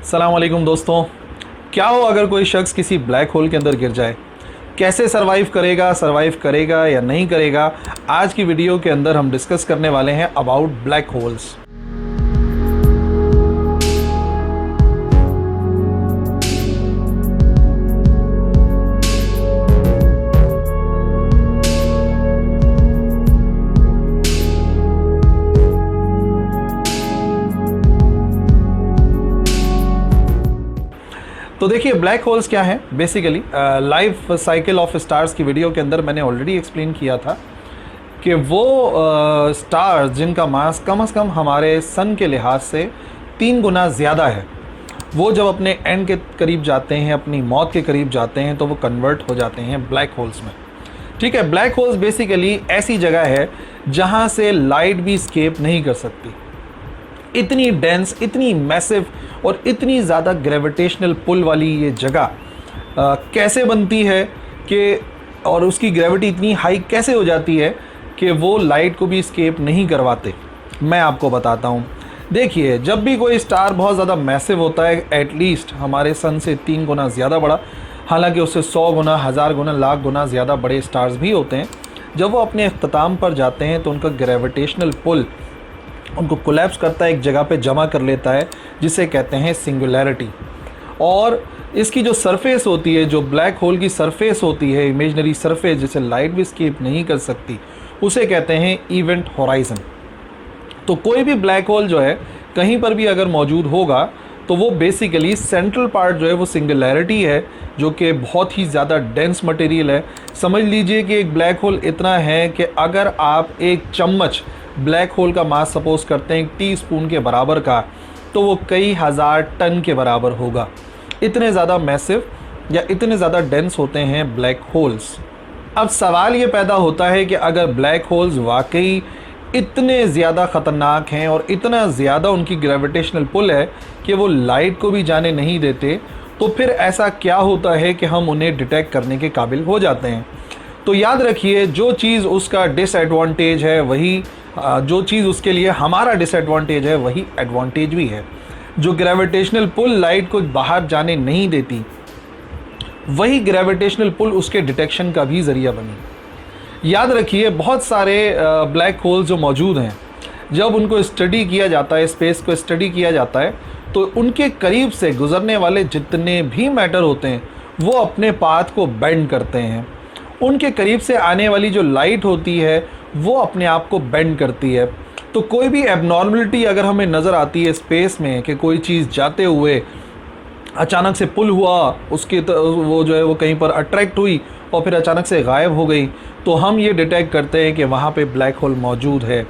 अस्सलाम वालेकुम दोस्तों। क्या हो अगर कोई शख्स किसी ब्लैक होल के अंदर गिर जाए, कैसे सरवाइव करेगा या नहीं करेगा। आज की वीडियो के अंदर हम डिस्कस करने वाले हैं अबाउट ब्लैक होल्स। तो देखिए ब्लैक होल्स क्या हैं। Basically life cycle of stars की वीडियो के अंदर मैंने ऑलरेडी एक्सप्लेन किया था कि वो स्टार्स जिनका मास कम से कम हमारे सन के लिहाज से 3 गुना ज़्यादा है, वो जब अपने एंड के करीब जाते हैं, अपनी मौत के करीब जाते हैं, तो वो कन्वर्ट हो जाते हैं ब्लैक होल्स में। ठीक है, ब्लैक होल्स बेसिकली ऐसी जगह है जहाँ से लाइट भी स्केप नहीं कर सकती। इतनी डेंस, इतनी मैसिव और इतनी ज़्यादा ग्रेविटेशनल पुल वाली ये जगह कैसे बनती है कि, और उसकी ग्रेविटी इतनी हाई कैसे हो जाती है कि वो लाइट को भी स्केप नहीं करवाते, मैं आपको बताता हूँ। देखिए, जब भी कोई स्टार बहुत ज़्यादा मैसिव होता है, एटलीस्ट हमारे सन से 3 गुना ज़्यादा बड़ा, हालांकि उससे 100 गुना, 1000 गुना, लाख गुना ज़्यादा बड़े स्टार्स भी होते हैं, जब वो अपने अख्ताम पर जाते हैं तो उनका ग्रेविटेशनल पुल उनको कोलैप्स करता है, एक जगह पे जमा कर लेता है, जिसे कहते हैं सिंगुलैरिटी। और इसकी जो सरफेस होती है, जो ब्लैक होल की सरफेस होती है, इमेजिनरी सरफेस जिसे लाइट भी स्केप नहीं कर सकती, उसे कहते हैं इवेंट होराइजन। तो कोई भी ब्लैक होल जो है कहीं पर भी अगर मौजूद होगा तो वो बेसिकली सेंट्रल पार्ट जो है वो सिंगुलैरिटी है, जो कि बहुत ही ज़्यादा डेंस मटेरियल है। समझ लीजिए कि एक ब्लैक होल इतना है कि अगर आप एक चम्मच ब्लैक होल का मास सपोज करते हैं 1 टीस्पून के बराबर का, तो वो कई हज़ार टन के बराबर होगा। इतने ज़्यादा मैसिव या इतने ज़्यादा डेंस होते हैं ब्लैक होल्स। अब सवाल ये पैदा होता है कि अगर ब्लैक होल्स वाकई इतने ज़्यादा ख़तरनाक हैं और इतना ज़्यादा उनकी ग्रेविटेशनल पुल है कि वो लाइट को भी जाने नहीं देते, तो फिर ऐसा क्या होता है कि हम उन्हें डिटेक्ट करने के काबिल हो जाते हैं। तो याद रखिए, जो चीज़ उसका डिसएडवांटेज है वही, जो चीज़ उसके लिए हमारा डिसएडवांटेज है वही एडवांटेज भी है। जो ग्रेविटेशनल पुल लाइट को बाहर जाने नहीं देती, वही ग्रेविटेशनल पुल उसके डिटेक्शन का भी ज़रिया बनी। याद रखिए, बहुत सारे ब्लैक होल्स जो मौजूद हैं, जब उनको स्टडी किया जाता है, स्पेस को स्टडी किया जाता है, तो उनके करीब से गुज़रने वाले जितने भी मैटर होते हैं वो अपने पाथ को बेंड करते हैं। उनके करीब से आने वाली जो लाइट होती है वो अपने आप को बेंड करती है। तो कोई भी एबनॉर्मलिटी अगर हमें नज़र आती है स्पेस में कि कोई चीज़ जाते हुए अचानक से पुल हुआ, उसकी वो जो है वो कहीं पर अट्रैक्ट हुई और फिर अचानक से गायब हो गई, तो हम ये डिटेक्ट करते हैं कि वहाँ पे ब्लैक होल मौजूद है।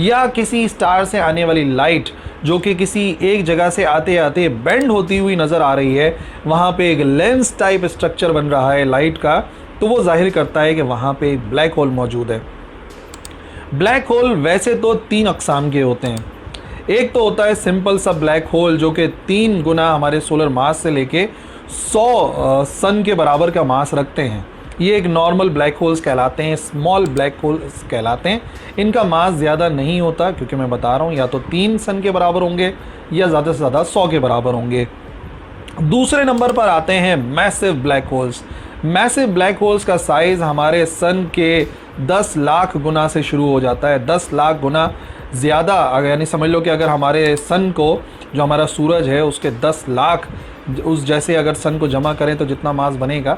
या किसी स्टार से आने वाली लाइट जो कि किसी एक जगह से आते आते बेंड होती हुई नज़र आ रही है, वहाँ पे एक लेंस टाइप स्ट्रक्चर बन रहा है लाइट का, तो वो जाहिर करता है कि वहाँ पे एक ब्लैक होल मौजूद है। ब्लैक होल वैसे तो 3 अक़साम के होते हैं। एक तो होता है सिंपल सा ब्लैक होल जो कि 3 गुना हमारे सोलर मास से लेके 100 सन के बराबर का मास रखते हैं। ये एक नॉर्मल ब्लैक होल्स कहलाते हैं, स्मॉल ब्लैक होल्स कहलाते हैं। इनका मास ज़्यादा नहीं होता, क्योंकि मैं बता रहा हूँ या तो 3 सन के बराबर होंगे या ज़्यादा से ज़्यादा 100 के बराबर होंगे। दूसरे नंबर पर आते हैं massive black holes. Massive black holes का साइज़ हमारे सन के 10 लाख गुना से शुरू हो जाता है। 10 लाख गुना ज़्यादा, यानी समझ लो कि अगर हमारे सन को, जो हमारा सूरज है, उसके 10 लाख उस जैसे अगर सन को जमा करें तो जितना मास बनेगा,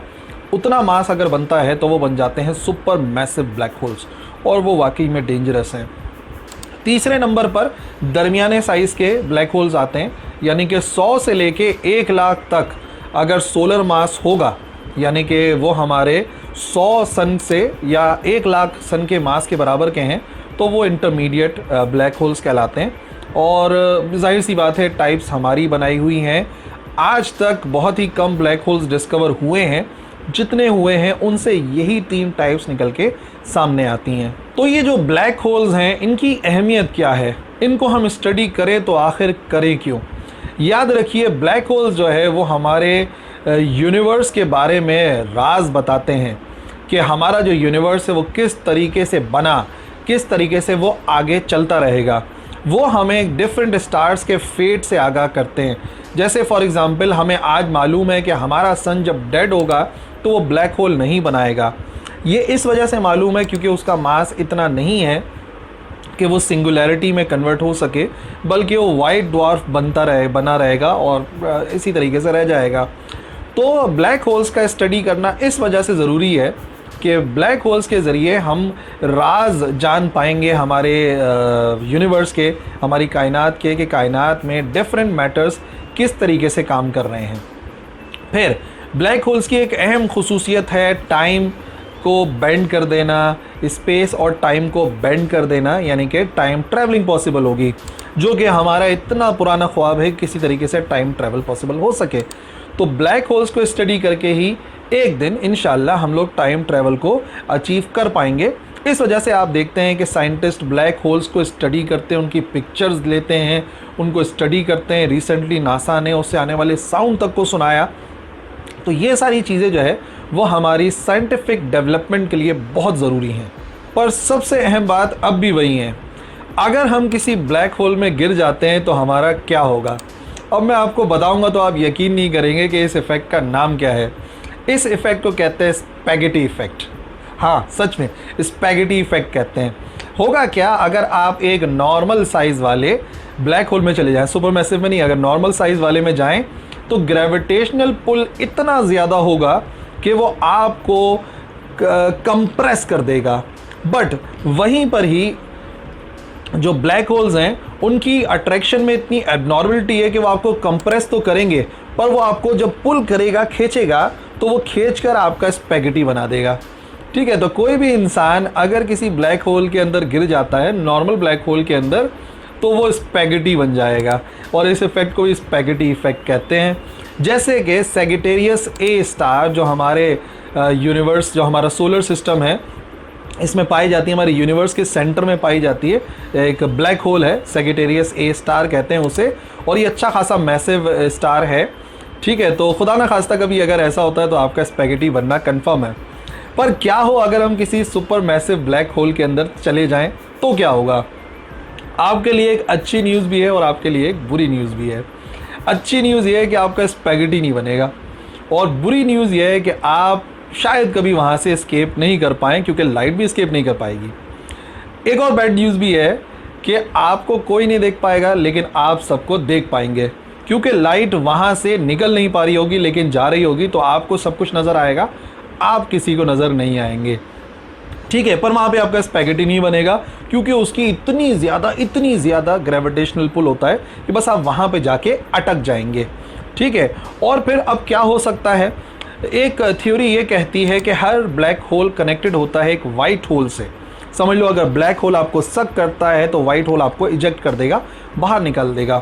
उतना मास अगर बनता है तो वो बन जाते हैं सुपर मैसिव ब्लैक होल्स, और वो वाकई में डेंजरस हैं। तीसरे नंबर पर दरमियाने साइज़ के ब्लैक होल्स आते हैं, यानी कि 100 से लेके 1 लाख तक अगर सोलर मास होगा, यानी कि वो हमारे 100 सन से या 1 लाख सन के मास के बराबर के हैं, तो वो इंटरमीडिएट ब्लैक होल्स कहलाते हैं। और जाहिर सी बात है, टाइप्स हमारी बनाई हुई हैं। आज तक बहुत ही कम ब्लैक होल्स डिस्कवर हुए हैं, जितने हुए हैं उनसे यही 3 टाइप्स निकल के सामने आती हैं। तो ये जो ब्लैक होल्स हैं, इनकी अहमियत क्या है, इनको हम स्टडी करें तो आखिर करें क्यों। याद रखिए, ब्लैक होल्स जो है वो हमारे यूनिवर्स के बारे में राज बताते हैं कि हमारा जो यूनिवर्स है वो किस तरीके से बना, किस तरीके से वो आगे चलता रहेगा। वो हमें डिफरेंट स्टार्स के फेट से आगाह करते हैं। जैसे फॉर एग्ज़ाम्पल हमें आज मालूम है कि हमारा सन जब डेड होगा तो वो ब्लैक होल नहीं बनाएगा। ये इस वजह से मालूम है क्योंकि उसका मास इतना नहीं है कि वो सिंगुलैरिटी में कन्वर्ट हो सके, बल्कि वो वाइट ड्वार्फ बना रहेगा और इसी तरीके से रह जाएगा। तो ब्लैक होल्स का स्टडी करना इस वजह से ज़रूरी है कि ब्लैक होल्स के ज़रिए हम राज जान पाएंगे हमारे यूनिवर्स के, हमारी कायनात के, कि कायनात में डिफरेंट मैटर्स किस तरीके से काम कर रहे हैं। फिर ब्लैक होल्स की एक अहम खुसूसियत है टाइम को बेंड कर देना, स्पेस और टाइम को बेंड कर देना, यानी कि टाइम ट्रैवलिंग पॉसिबल होगी, जो कि हमारा इतना पुराना ख्वाब है किसी तरीके से टाइम ट्रैवल पॉसिबल हो सके। तो ब्लैक होल्स को स्टडी करके ही एक दिन इंशाल्लाह हम लोग टाइम ट्रैवल को अचीव कर पाएंगे। इस वजह से आप देखते हैं कि साइंटिस्ट ब्लैक होल्स को स्टडी करते हैं, उनकी पिक्चर्स लेते हैं, उनको स्टडी करते हैं। रिसेंटली नासा ने उससे आने वाले साउंड तक को सुनाया। तो ये सारी चीज़ें जो है वो हमारी साइंटिफिक डेवलपमेंट के लिए बहुत ज़रूरी हैं। पर सबसे अहम बात अब भी वही है, अगर हम किसी ब्लैक होल में गिर जाते हैं तो हमारा क्या होगा। अब मैं आपको बताऊंगा तो आप यकीन नहीं करेंगे कि इस इफ़ेक्ट का नाम क्या है। इस इफ़ेक्ट को कहते हैं स्पैगेटी इफ़ेक्ट। हाँ, सच में स्पैगेटी इफ़ेक्ट कहते हैं। होगा क्या, अगर आप एक नॉर्मल साइज़ वाले ब्लैक होल में चले जाएं, सुपरमैसिव में नहीं, अगर नॉर्मल साइज़ वाले में जाएं तो ग्रेविटेशनल पुल इतना ज़्यादा होगा कि वो आपको कंप्रेस कर देगा। बट वहीं पर ही जो ब्लैक होल्स हैं उनकी अट्रैक्शन में इतनी एबनॉर्मलिटी है कि वो आपको कंप्रेस तो करेंगे, पर वो आपको जब पुल करेगा, खींचेगा, तो वो खींचकर आपका स्पैगेटी बना देगा। ठीक है, तो कोई भी इंसान अगर किसी ब्लैक होल के अंदर गिर जाता है, नॉर्मल ब्लैक होल के अंदर, तो वो स्पैगेटी बन जाएगा। और इस इफ़ेक्ट को स्पैगेटी इफ़ेक्ट कहते हैं। जैसे कि सैजिटेरियस ए स्टार जो हमारे यूनिवर्स, जो हमारा सोलर सिस्टम है, इसमें पाई जाती है, हमारे यूनिवर्स के सेंटर में पाई जाती है, एक ब्लैक होल है, सैजिटेरियस ए स्टार कहते हैं उसे। और ये अच्छा खासा मैसिव स्टार है। ठीक है, तो खुदा ना खास्ता कभी अगर ऐसा होता है तो आपका स्पैगेटी बनना कन्फर्म है। पर क्या हो अगर हम किसी सुपर मैसिव ब्लैक होल के अंदर चले जाएं तो क्या होगा। आपके लिए एक अच्छी न्यूज़ भी है और आपके लिए एक बुरी न्यूज़ भी है। अच्छी न्यूज़ ये है कि आपका स्पैगेटी नहीं बनेगा, और बुरी न्यूज़ ये है कि आप शायद कभी वहाँ से एस्केप नहीं कर पाएँ, क्योंकि लाइट भी एस्केप नहीं कर पाएगी। एक और बैड न्यूज़ भी है कि आपको कोई नहीं देख पाएगा, लेकिन आप सबको देख पाएंगे, क्योंकि लाइट वहाँ से निकल नहीं पा रही होगी लेकिन जा रही होगी, तो आपको सब कुछ नज़र आएगा, आप किसी को नज़र नहीं आएंगे। ठीक है, पर वहाँ पे आपका स्पैगेटी नहीं बनेगा, क्योंकि उसकी इतनी ज़्यादा ग्रेविटेशनल पुल होता है कि बस आप वहाँ पे जाके अटक जाएंगे। ठीक है, और फिर अब क्या हो सकता है, एक थ्योरी ये कहती है कि हर ब्लैक होल कनेक्टेड होता है एक वाइट होल से। समझ लो, अगर ब्लैक होल आपको सक करता है तो वाइट होल आपको इजेक्ट कर देगा, बाहर निकाल देगा।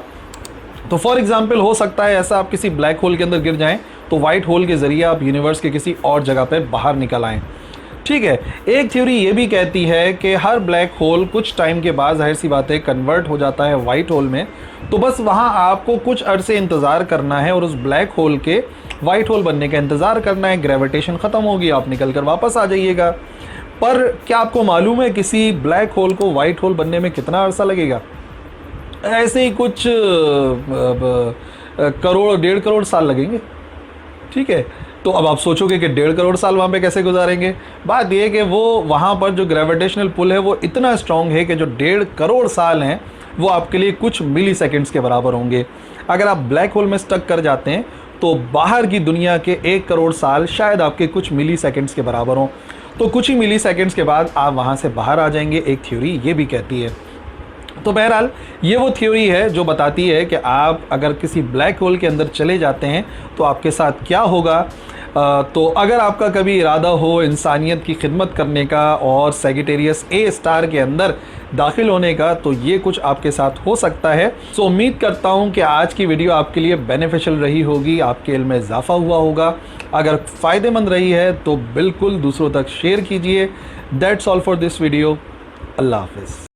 तो फॉर एग्जाम्पल हो सकता है ऐसा, आप किसी ब्लैक होल के अंदर गिर जाएं तो वाइट होल के ज़रिए आप यूनिवर्स के किसी और जगह पर बाहर निकल आएँ। ठीक है, एक थ्योरी ये भी कहती है कि हर ब्लैक होल कुछ टाइम के बाद, जाहिर सी बात है, कन्वर्ट हो जाता है वाइट होल में। तो बस वहाँ आपको कुछ अरसे इंतज़ार करना है और उस ब्लैक होल के वाइट होल बनने का इंतज़ार करना है। ग्रेविटेशन ख़त्म होगी, आप निकल कर वापस आ जाइएगा। पर क्या आपको मालूम है किसी ब्लैक होल को वाइट होल बनने में कितना अरसा लगेगा? ऐसे ही कुछ करोड़ 1.5 करोड़ साल लगेंगे। ठीक है, तो अब आप सोचोगे कि 1.5 करोड़ साल वहाँ पे कैसे गुजारेंगे। बात यह है कि वो वहाँ पर जो ग्रेविटेशनल पुल है वो इतना स्ट्रॉन्ग है कि जो 1.5 करोड़ साल हैं वो आपके लिए कुछ मिली सेकेंड्स के बराबर होंगे। अगर आप ब्लैक होल में स्टक कर जाते हैं तो बाहर की दुनिया के 1 करोड़ साल शायद आपके कुछ मिली सेकेंड्स के बराबर हों। तो कुछ ही मिली सेकेंड्स के बाद आप वहाँ से बाहर आ जाएंगे, एक थ्योरी ये भी कहती है। तो बहरहाल ये वो थ्योरी है जो बताती है कि आप अगर किसी ब्लैक होल के अंदर चले जाते हैं तो आपके साथ क्या होगा। तो अगर आपका कभी इरादा हो इंसानियत की खिदमत करने का और सैजिटेरियस ए स्टार के अंदर दाखिल होने का, तो ये कुछ आपके साथ हो सकता है। सो उम्मीद करता हूँ कि आज की वीडियो आपके लिए बेनिफिशियल रही होगी, आपके इल्म में इजाफा हुआ होगा। अगर फ़ायदेमंद रही है तो बिल्कुल दूसरों तक शेयर कीजिए। That's all for this video. Allah हाफ़िज़।